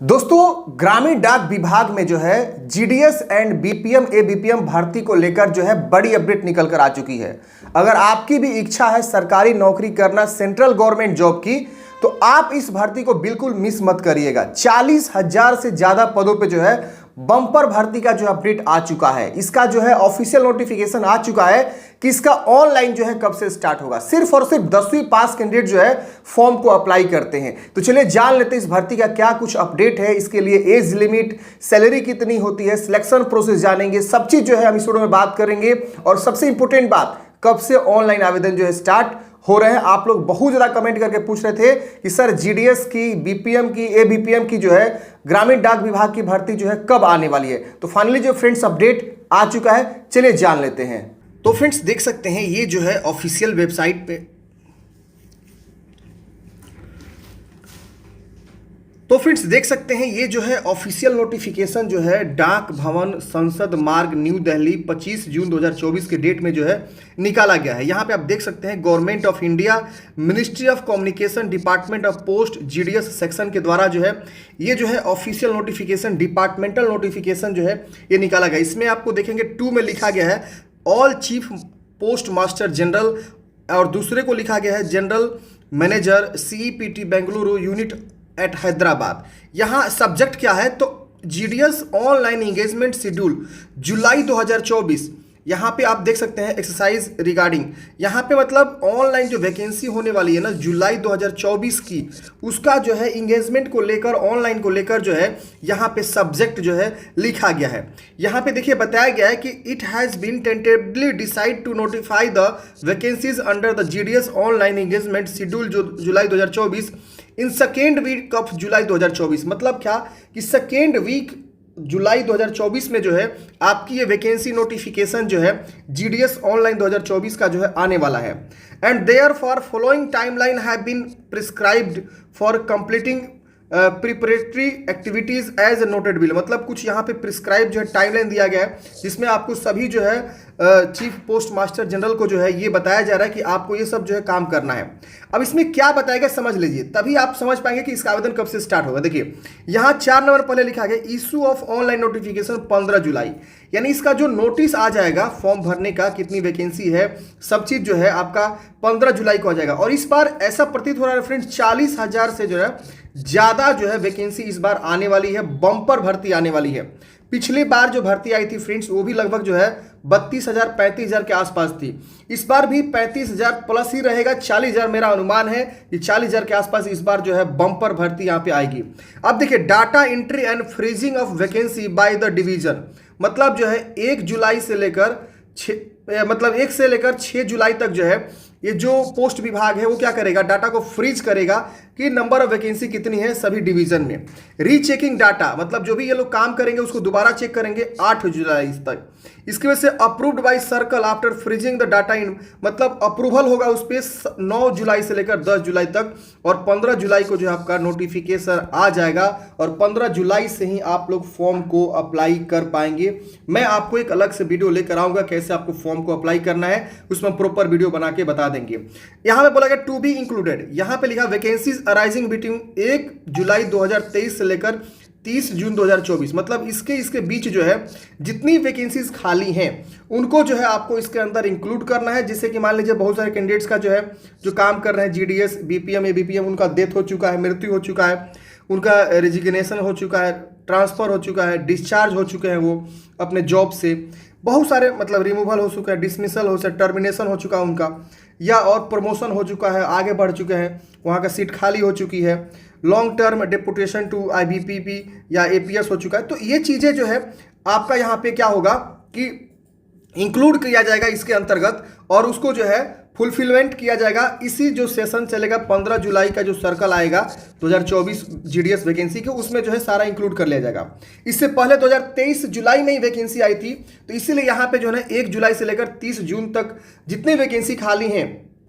दोस्तों, ग्रामीण डाक विभाग में जो है जीडीएस एंड बीपीएम एबीपीएम भर्ती को लेकर जो है बड़ी अपडेट निकल कर आ चुकी है। अगर आपकी भी इच्छा है सरकारी नौकरी करना, सेंट्रल गवर्नमेंट जॉब की, तो आप इस भर्ती को बिल्कुल मिस मत करिएगा। 40,000 से ज्यादा पदों पे जो है बम्पर भर्ती का जो अपडेट आ चुका है। इसका जो है ऑफिशियल नोटिफिकेशन आ चुका है कि इसका ऑनलाइन जो है कब से स्टार्ट होगा। सिर्फ और सिर्फ 10वीं पास कैंडिडेट जो है फॉर्म को अप्लाई करते हैं। तो चलिए जान लेते हैं इस भर्ती का क्या कुछ अपडेट है। इसके लिए एज लिमिट, सैलरी कितनी होती है, सिलेक्शन प्रोसेस जानेंगे, सब चीज जो है हम इस वीडियो में बात करेंगे। और सबसे इंपॉर्टेंट बात, कब से ऑनलाइन आवेदन जो है स्टार्ट हो रहे हैं। आप लोग बहुत ज्यादा कमेंट करके पूछ रहे थे कि सर जीडीएस की, बीपीएम की, एबीपीएम की जो है ग्रामीण डाक विभाग की भर्ती जो है कब आने वाली है। तो फाइनली जो फ्रेंड्स अपडेट आ चुका है, चलिए जान लेते हैं। तो फ्रेंड्स देख सकते हैं ये जो है ऑफिशियल वेबसाइट पे, तो फ्रेंड्स देख सकते हैं ये जो है ऑफिशियल नोटिफिकेशन जो है डाक भवन संसद मार्ग न्यू दिल्ली 25 जून 2024 के डेट में जो है निकाला गया है। यहाँ पे आप देख सकते हैं government of India, ministry of communication, department of post, GDS section के द्वारा जो है ये जो है ऑफिशियल नोटिफिकेशन, डिपार्टमेंटल नोटिफिकेशन जो है ये निकाला गया। इसमें आपको देखेंगे 2 में लिखा गया है all chief post master general, और दूसरे को लिखा गया है general manager CEPT Bengaluru unit at Hyderabad. यहाँ सब्जेक्ट क्या है, तो GDS online engagement schedule July 2024। यहाँ पे आप देख सकते हैं एक्सरसाइज रिगार्डिंग, यहाँ पे मतलब ऑनलाइन जो वैकेंसी होने वाली है ना जुलाई 2024 की, उसका जो है इंगेजमेंट को लेकर, ऑनलाइन को लेकर जो है यहाँ पे सब्जेक्ट जो है लिखा गया है। यहाँ पे देखिए बताया गया है कि it has been tentatively decide to notify the vacancies under the GDS online engagement schedule July 2024 in second week of July 2024। मतलब क्या कि सेकेंड वीक जुलाई 2024 में जो है आपकी ये वैकेंसी नोटिफिकेशन जो है जीडीएस ऑनलाइन 2024 का जो है आने वाला है। And therefore following timeline have been prescribed for completing preparatory activities as noted below. मतलब कुछ यहाँ पे प्रिस्क्राइब जो है टाइमलाइन दिया गया है, जिसमें आपको सभी जो है चीफ पोस्ट मास्टर जनरल को जो है ये बताया जा रहा है कि आपको ये सब जो है काम करना है। अब इसमें क्या बताएगा समझ लीजिए, तभी आप समझ पाएंगे कि इसका आवेदन कब से स्टार्ट होगा। देखिए यहाँ 4 नंबर पहले लिखा गया इशू ऑफ ऑनलाइन नोटिफिकेशन 15 जुलाई, यानी इसका जो नोटिस आ जाएगा फॉर्म भरने का, कितनी वैकेंसी है, सब चीज जो है आपका 15 जुलाई को आ जाएगा। और इस बार ऐसा प्रतीत हो रहा है फ्रेंड्स 40,000 से जो है ज्यादा जो है वैकेंसी इस बार आने वाली है, बम्पर भर्ती आने वाली है। पिछली बार जो भर्ती आई थी फ्रेंड्स वो भी लगभग जो है 32,000 35,000 के आसपास थी। इस बार भी 35,000 प्लस ही रहेगा, 40,000 मेरा अनुमान है कि 40,000 के आसपास इस बार जो है बम्पर भर्ती यहाँ पे आएगी। अब देखिए data entry and freezing of vacancy by the division, मतलब जो है 1 जुलाई से लेकर 6 जुलाई तक जो है ये जो पोस्ट विभाग है वो क्या करेगा, डाटा को फ्रीज करेगा कि नंबर ऑफ वैकेंसी कितनी है सभी डिवीजन में। रीचेकिंग डाटा, मतलब जो भी ये लोग काम करेंगे उसको दोबारा चेक करेंगे 8 जुलाई तक। इसकी वजह से approved by circle after freezing the data in, मतलब अप्रूवल होगा उस पर 9 जुलाई से लेकर 10 जुलाई तक। और 15 जुलाई को जो है आपका नोटिफिकेशन आ जाएगा और 15 जुलाई से ही आप लोग फॉर्म को अप्लाई कर पाएंगे। मैं आपको एक अलग से वीडियो लेकर आऊंगा कैसे आपको फॉर्म को अप्लाई करना है, उसमें प्रॉपर वीडियो बना के बता देंगे। यहां पे बोला गया टू बी इंक्लूडेड, यहां पे लिखा वैकेंसीज अराइजिंग बिटवीन 1 जुलाई 2023 से लेकर 30 जून 2024। मतलब इसके बीच जो है जितनी वैकेंसीज खाली हैं उनको जो है आपको इसके अंदर इंक्लूड करना है। जैसे कि मान लीजिए बहुत सारे कैंडिडेट्स का जो है जो काम कर रहे हैं जीडीएस, बीपीएम, एबीपीएम, उनका डेथ हो चुका है, मृत्यु हो चुका है, उनका रेजिग्नेशन हो चुका है, ट्रांसफर हो चुका है, डिस्चार्ज हो चुके हैं वो अपने जॉब से, बहुत सारे मतलब रिमूवल हो चुका है, डिसमिसल हो चुका है, टर्मिनेशन हो चुका है उनका, या और प्रमोशन हो चुका है, आगे बढ़ चुके हैं, वहाँ का सीट खाली हो चुकी है, लॉन्ग टर्म डेपुटेशन टू आईबीपीपी या एपीएस हो चुका है। तो ये चीज़ें जो है आपका यहाँ पे क्या होगा कि इंक्लूड किया जाएगा इसके अंतर्गत और उसको जो है फुलफिलमेंट किया जाएगा। इसी जो सेशन चलेगा 15 जुलाई का जो सर्कल आएगा 2024 जीडीएस वैकेंसी के, उसमें जो है सारा इंक्लूड कर लिया जाएगा। इससे पहले 2023 जुलाई में ही वैकेंसी आई थी, तो इसीलिए यहाँ पे जो है 1 जुलाई से लेकर 30 जून तक जितनी वैकेंसी खाली हैं,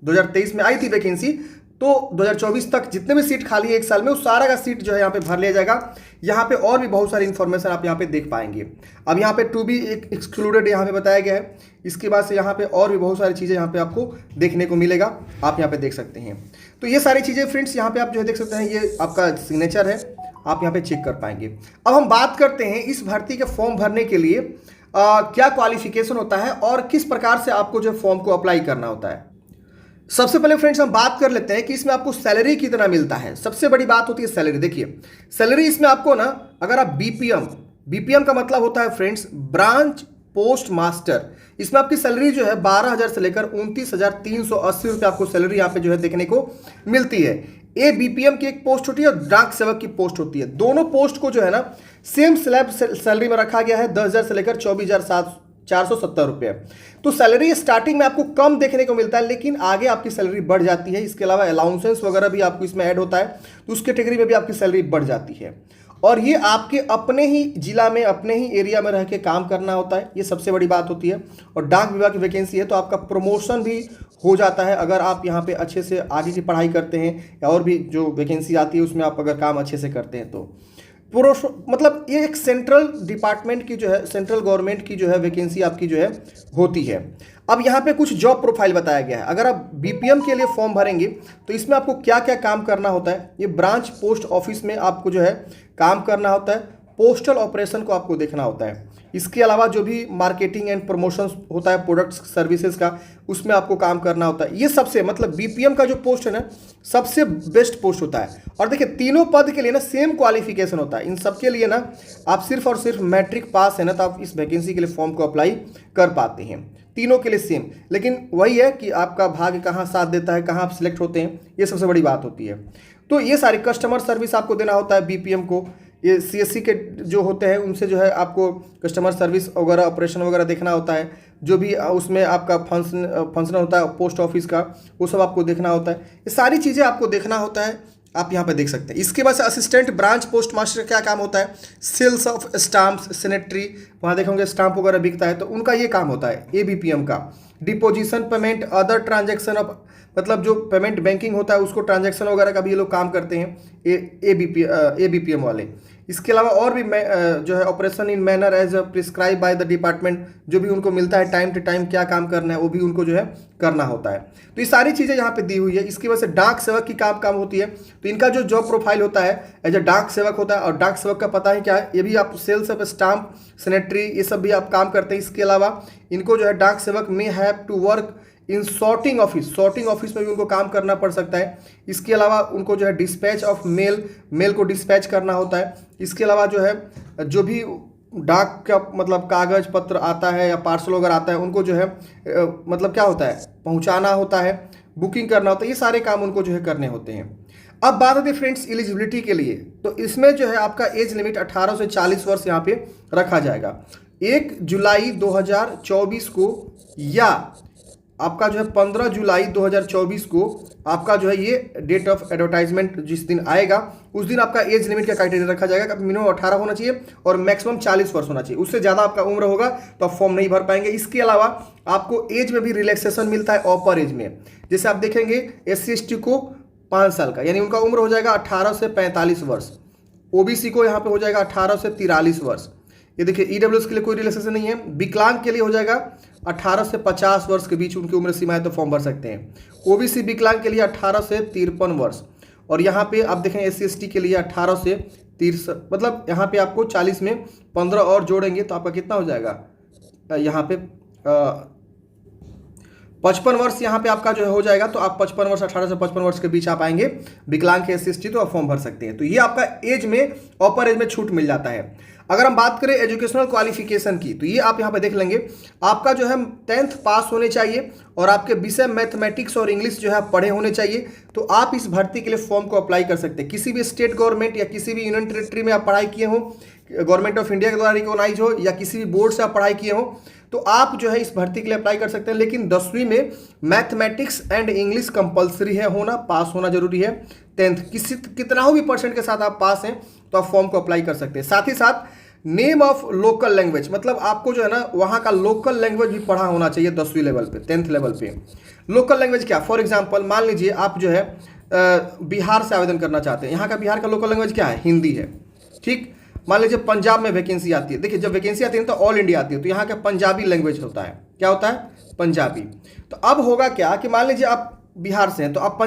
2023 में आई थी वैकेंसी, तो 2024 तक जितने भी सीट खाली है एक साल में, उस सारा का सीट जो है यहाँ पे भर लिया जाएगा। यहाँ पे और भी बहुत सारी इंफॉर्मेशन आप यहाँ पे देख पाएंगे। अब यहाँ पे टू बी एक्सक्लूडेड यहाँ पे बताया गया है। इसके बाद से यहाँ पे और भी बहुत सारी चीज़ें यहाँ पे आपको देखने को मिलेगा, आप यहाँ पे देख सकते हैं। तो ये सारी चीज़ें फ्रेंड्स यहाँ पे आप जो है देख सकते हैं, ये आपका सिग्नेचर है, आप यहाँ पे चेक कर पाएंगे। अब हम बात करते हैं इस भर्ती के फॉर्म भरने के लिए क्या क्वालिफिकेशन होता है और किस प्रकार से आपको जो फॉर्म को अप्लाई करना होता है। सबसे पहले फ्रेंड्स हम बात कर लेते हैं कि इसमें आपको सैलरी कितना मिलता है। सबसे बड़ी बात होती है सैलरी। देखिए सैलरी इसमें आपको ना, अगर आप बीपीएम का मतलब होता है फ्रेंड्स ब्रांच पोस्ट मास्टर, इसमें आपकी सैलरी जो है 12,000 से लेकर 29,380 रुपये आपको सैलरी यहाँ पे जो है देखने को मिलती है। ये बीपीएम की एक पोस्ट होती है और डाक सेवक की पोस्ट होती है। दोनों पोस्ट को जो है ना सेम स्लैब सैलरी में रखा गया है, 10,000 से लेकर 24,470 रुपये। तो सैलरी स्टार्टिंग में आपको कम देखने को मिलता है, लेकिन आगे आपकी सैलरी बढ़ जाती है। इसके अलावा अलाउंसेस वगैरह भी आपको इसमें ऐड होता है, तो उस कैटेगरी में भी आपकी सैलरी बढ़ जाती है। और ये आपके अपने ही जिला में, अपने ही एरिया में रह के काम करना होता है, ये सबसे बड़ी बात होती है। और डाक विभाग की वैकेंसी है तो आपका प्रमोशन भी हो जाता है अगर आप यहाँ पे अच्छे से आगे की पढ़ाई करते हैं, या और भी जो वैकेंसी आती है उसमें आप अगर काम अच्छे से करते हैं तो मतलब ये एक सेंट्रल डिपार्टमेंट की जो है, सेंट्रल गवर्नमेंट की जो है वैकेंसी आपकी जो है होती है। अब यहाँ पे कुछ जॉब प्रोफाइल बताया गया है। अगर आप बीपीएम के लिए फॉर्म भरेंगे तो इसमें आपको क्या क्या काम करना होता है। ये ब्रांच पोस्ट ऑफिस में आपको जो है काम करना होता है, पोस्टल ऑपरेशन को आपको देखना होता है। इसके अलावा जो भी मार्केटिंग एंड प्रमोशन होता है प्रोडक्ट्स सर्विसेज का, उसमें आपको काम करना होता है। ये सबसे मतलब बीपीएम का जो पोस्ट है ना सबसे बेस्ट पोस्ट होता है। और देखिए तीनों पद के लिए ना सेम क्वालिफिकेशन होता है। इन सब के लिए ना आप सिर्फ और सिर्फ मैट्रिक पास है ना तो आप इस वैकेंसी के लिए फॉर्म को अप्लाई कर पाते हैं। तीनों के लिए सेम, लेकिन वही है कि आपका भाग्य कहाँ साथ देता है, कहाँ आप सिलेक्ट होते हैं, ये सबसे बड़ी बात होती है। तो ये सारी कस्टमर सर्विस आपको देना होता है बीपीएम को। ये सीएससी के जो होते हैं उनसे जो है आपको कस्टमर सर्विस वगैरह ऑपरेशन वगैरह देखना होता है। जो भी उसमें आपका फंक्शन होता है पोस्ट ऑफिस का, वो सब आपको देखना होता है। ये सारी चीज़ें आपको देखना होता है, आप यहाँ पे देख सकते हैं। इसके बाद से असिस्टेंट ब्रांच पोस्ट मास्टर का क्या काम होता है, सेल्स ऑफ स्टाम्प्स सेनेटरी, वहाँ देखेंगे स्टाम्प वगैरह बिकता है तो उनका ये काम होता है एबीपीएम का। Deposition payment other transaction of, मतलब जो पेमेंट बैंकिंग होता है उसको ट्रांजैक्शन वगैरह का भी ये लोग काम करते हैं एबीपीएम वाले। इसके अलावा और भी जो है operation in manner as prescribe by the department, जो भी उनको मिलता है टाइम टू टाइम क्या काम करना है वो भी उनको जो है करना होता है। तो ये सारी चीज़ें यहाँ पे दी हुई है। इसकी वजह से डाक सेवक की काम होती है। तो इनका जो जॉब प्रोफाइल होता है एज अ डाक सेवक होता है। और डाक सेवक का पता है क्या है, ये भी आप सेल्स ऑफ स्टाम्प सेनेटरी ये सब भी आप काम करते हैं। इसके अलावा इनको जो है डाक सेवक में have to work in sorting office में भी उनको काम करना पड़ सकता है। इसके अलावा उनको जो है डिस्पैच ऑफ मेल को डिस्पैच करना होता है। इसके अलावा जो है जो भी डाक का मतलब कागज पत्र आता है या पार्सल वगैरह आता है उनको जो है मतलब क्या होता है पहुंचाना होता है, बुकिंग करना होता है। ये सारे काम उनको जो है करने होते हैं। अब बात होती है फ्रेंड्स एलिजिबिलिटी के लिए, तो इसमें जो है आपका एज लिमिट 18 से 40 वर्ष यहाँ पे रखा जाएगा। 1 जुलाई 2024 को या आपका जो है 15 जुलाई 2024 को आपका जो है ये डेट ऑफ एडवर्टाइजमेंट जिस दिन आएगा उस दिन आपका एज लिमिट का क्राइटेरिया रखा जाएगा। मिनिमम 18 होना चाहिए और मैक्सिमम 40 वर्ष होना चाहिए। उससे ज़्यादा आपका उम्र होगा तो आप फॉर्म नहीं भर पाएंगे। इसके अलावा आपको एज में भी रिलैक्सेशन मिलता है अपर एज में। जैसे आप देखेंगे SC/ST को 5 साल का, यानी उनका उम्र हो जाएगा 18 से 45 वर्ष। OBC को यहाँ पे हो जाएगा 18 से 43 वर्ष। ये देखिए EWS के लिए कोई रिलैक्सेशन नहीं है। विकलांग के लिए हो जाएगा 18 से 50 वर्ष के बीच उनकी उम्र सीमा है तो फॉर्म भर सकते हैं। OBC विकलांग के लिए 18 से 53 वर्ष। और यहाँ पे आप देखें SC/ST के लिए 18 से 30, मतलब यहाँ पे आपको 40 में 15 और जोड़ेंगे तो आपका कितना हो जाएगा, यहाँ पे 55 वर्ष यहाँ पे आपका जो है हो जाएगा। तो आप 55 वर्ष 18 से 55 वर्ष के बीच आप आएंगे विकलांग के SC/ST तो आप फॉर्म भर सकते हैं। तो ये आपका एज में अपर एज में छूट मिल जाता है। अगर हम बात करें एजुकेशनल क्वालिफिकेशन की तो ये आप यहाँ पे देख लेंगे। आपका जो है 10th पास होने चाहिए और आपके विषय मैथमेटिक्स और इंग्लिश जो है पढ़े होने चाहिए तो आप इस भर्ती के लिए फॉर्म को अप्लाई कर सकते हैं। किसी भी स्टेट गवर्नमेंट या किसी भी यूनियन टेरिटरी में आप पढ़ाई किए हो, गवर्नमेंट ऑफ इंडिया के द्वारा रिकॉग्नाइज हो या किसी भी बोर्ड से आप पढ़ाई किए हो तो आप जो है इस भर्ती के लिए अप्लाई कर सकते हैं। लेकिन 10वीं में मैथमेटिक्स एंड इंग्लिश कंपलसरी है होना, पास होना जरूरी है। 10th कितना हो भी % के साथ आप पास हैं तो आप फॉर्म को अप्लाई कर सकते हैं। साथ ही साथ नेम ऑफ लोकल लैंग्वेज, मतलब आपको जो है ना वहाँ का लोकल लैंग्वेज भी पढ़ा होना चाहिए 10वीं लेवल पे, 10th लेवल पे। लोकल लैंग्वेज क्या, फॉर एग्जांपल मान लीजिए आप जो है बिहार से आवेदन करना चाहते हैं, यहाँ का बिहार का लोकल लैंग्वेज क्या है, हिंदी है। ठीक, मान लीजिए पंजाब में वैकेंसी आती है। देखिए जब वैकेंसी आती है तो ऑल इंडिया आती है तो यहाँ का पंजाबी लैंग्वेज होता है, क्या होता है, पंजाबी। तो अब होगा क्या कि मान लीजिए आप बिहार से हैं तो आप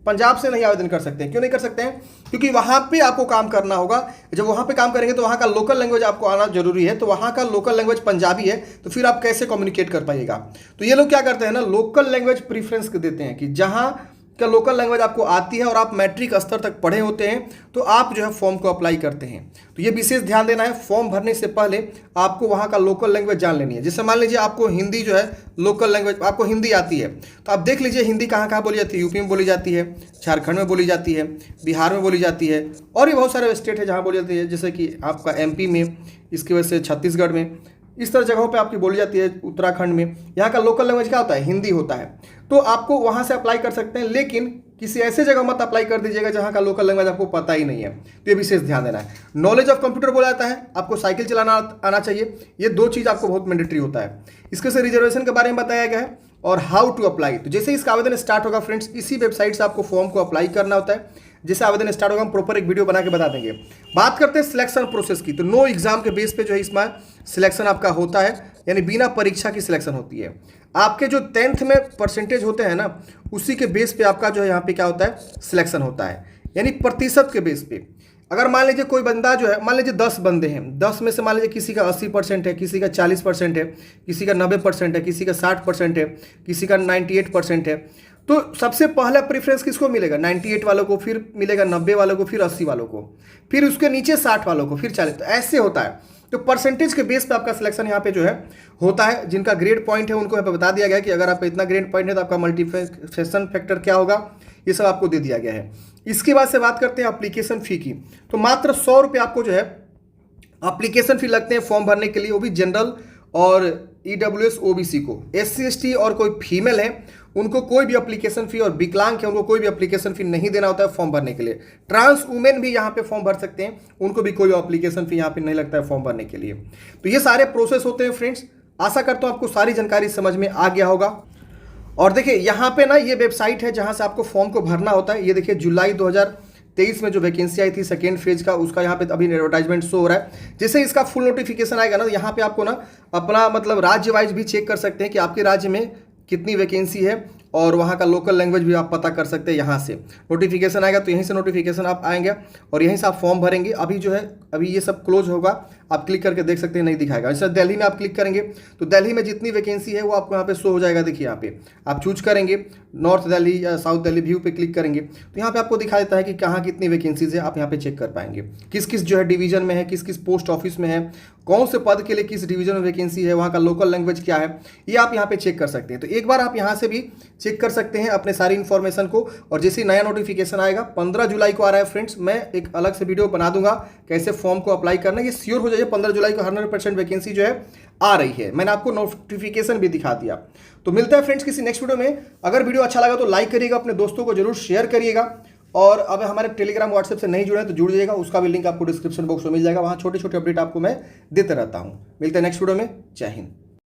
पंजाब से नहीं आवेदन कर सकते हैं। क्यों नहीं कर सकते हैं? क्योंकि वहाँ पे आपको काम करना होगा। जब वहाँ पे काम करेंगे तो वहाँ का लोकल लैंग्वेज आपको आना जरूरी है। तो वहाँ का लोकल लैंग्वेज पंजाबी है, तो फिर आप कैसे कम्युनिकेट कर पाइएगा? तो ये लोग क्या करते हैं ना, लोकल लैंग्वेज प्रीफरेंस देते हैं कि जहाँ का लोकल लैंग्वेज आपको आती है और आप मैट्रिक स्तर तक पढ़े होते हैं तो आप जो है फॉर्म को अप्लाई करते हैं। तो ये विशेष ध्यान देना है, फॉर्म भरने से पहले आपको वहाँ का लोकल लैंग्वेज जान लेनी है। जैसे मान लीजिए आपको हिंदी जो है लोकल लैंग्वेज, आपको हिंदी आती है तो आप देख लीजिए हिंदी कहाँ कहाँ बोली जाती है। यूपी में बोली जाती है, झारखंड में बोली जाती है, बिहार में बोली जाती है, और भी बहुत सारे स्टेट है जहाँ बोली जाती है, जैसे कि आपका एमपी में, इसकी वजह से छत्तीसगढ़ में, इस तरह जगहों पे आपकी बोली जाती है। उत्तराखंड में यहाँ का लोकल लैंग्वेज क्या होता है? हिंदी होता है। तो आपको वहाँ से अप्लाई कर सकते हैं, लेकिन किसी ऐसे जगह मत अप्लाई कर दीजिएगा जहाँ का लोकल लैंग्वेज आपको पता ही नहीं है। तो ये विशेष ध्यान देना है। नॉलेज ऑफ कंप्यूटर बोला जाता है, आपको साइकिल चलाना आना चाहिए। ये दो चीज़ आपको बहुत मैंडेटरी होता है। इसके से रिजर्वेशन के बारे में बताया गया है और हाउ टू अप्लाई। तो जैसे इसका आवेदन स्टार्ट होगा फ्रेंड्स, इसी वेबसाइट से आपको फॉर्म को अप्लाई करना होता है। जैसे आवेदन स्टार्ट होगा हम प्रॉपर एक वीडियो बना के बता देंगे। बात करते हैं सिलेक्शन प्रोसेस की, तो नो एग्जाम के बेस पे जो है इसमें सिलेक्शन आपका होता है, यानी बिना परीक्षा की सिलेक्शन होती है। आपके जो 10th में परसेंटेज होते हैं ना, उसी के बेस पे आपका जो है यहाँ पे क्या होता है? सिलेक्शन होता है, यानी प्रतिशत के बेस पे। अगर मान लीजिए कोई बंदा जो है, मान लीजिए 10 बंदे हैं, 10 में से मान लीजिए किसी का 80% है, किसी का 40% है, किसी का 90% है, किसी का 60% है, किसी का 98% है, तो सबसे पहला प्रेफरेंस किसको मिलेगा? 98 वालों को, फिर मिलेगा 90 वालों को, फिर 80 वालों को, फिर उसके नीचे 60 वालों को, फिर 40। तो ऐसे होता है। तो परसेंटेज के बेस पे आपका सिलेक्शन यहाँ पे जो है होता है। जिनका ग्रेड पॉइंट है उनको यहाँ पे बता दिया गया कि अगर आपका इतना ग्रेड पॉइंट है तो आपका मल्टीप्लिकेशन फैक्टर क्या होगा, ये सब आपको दे दिया गया है। इसके बाद से बात करते हैं एप्लीकेशन फ़ी की। तो मात्र 100 रुपये आपको जो है एप्लीकेशन फ़ी लगते हैं फॉर्म भरने के लिए, वो भी जनरल और EWS OBC को। SC ST और कोई फीमेल है उनको कोई भी एप्लीकेशन फ़ी, और विकलांग है उनको कोई भी एप्लीकेशन फ़ी नहीं देना होता है फॉर्म भरने के लिए। ट्रांस वुमेन भी यहाँ पे फॉर्म भर सकते हैं, उनको भी कोई एप्लीकेशन फ़ी यहाँ पे नहीं लगता है फॉर्म भरने के लिए। तो ये सारे प्रोसेस होते हैं फ्रेंड्स। आशा करता हूँ आपको सारी जानकारी समझ में आ गया होगा। और देखिए यहाँ पे ना ये वेबसाइट है जहाँ से आपको फॉर्म को भरना होता है। ये देखिए जुलाई 2023 में जो वैकेंसी आई थी सेकेंड फेज का, उसका यहाँ पे अभी एडवर्टाइजमेंट शो हो रहा है। जैसे इसका फुल नोटिफिकेशन आएगा ना, यहाँ पे आपको ना अपना मतलब राज्य वाइज भी चेक कर सकते हैं कि आपके राज्य में कितनी वैकेंसी है, और वहाँ का लोकल लैंग्वेज भी आप पता कर सकते हैं। यहाँ से नोटिफिकेशन आएगा तो यहीं से नोटिफिकेशन आप आएंगे और यहीं से आप फॉर्म भरेंगे। अभी जो है अभी ये सब क्लोज होगा, आप क्लिक करके देख सकते हैं, नहीं दिखाएगा। जैसे दिल्ली में आप क्लिक करेंगे तो दिल्ली में जितनी वैकेंसी है वो आपको यहाँ पे शो हो जाएगा। देखिए यहाँ पे आप चूज करेंगे नॉर्थ दिल्ली या साउथ दिल्ली, व्यू पे क्लिक करेंगे तो यहाँ पे आपको दिखा देता है कि कहाँ कितनी वैकेंसीज है। आप यहाँ पे चेक कर पाएंगे किस किस जो है डिवीजन में है, किस किस पोस्ट ऑफिस में है, कौन से पद के लिए किस डिवीजन में वैकेंसी है, वहाँ का लोकल लैंग्वेज क्या है, ये आप यहाँ पे चेक कर सकते हैं। तो एक बार आप यहाँ से भी चेक कर सकते हैं अपने सारी इन्फॉर्मेशन को। और जैसे नया नोटिफिकेशन आएगा 15 जुलाई को आ रहा है फ्रेंड्स, मैं एक अलग से वीडियो बना दूंगा कैसे फॉर्म को अप्लाई करना। ये श्योर हो जाइए 15 जुलाई को 100% वैकेंसी जो है आ रही है। मैंने आपको नोटिफिकेशन भी दिखा दिया। तो मिलता है फ्रेंड्स किसी नेक्स्ट वीडियो में। अगर वीडियो अच्छा लगा तो लाइक करिएगा, अपने दोस्तों को जरूर शेयर करिएगा, और अब हमारे टेलीग्राम व्हाट्सएप से नहीं जुड़े तो जुड़ जाइएगा, उसका भी लिंक आपको डिस्क्रिप्शन बॉक्स में मिल जाएगा। वहाँ छोटे छोटे अपडेट आपको मैं देते रहता हूँ। मिलते हैं नेक्स्ट वीडियो में। जय हिंद।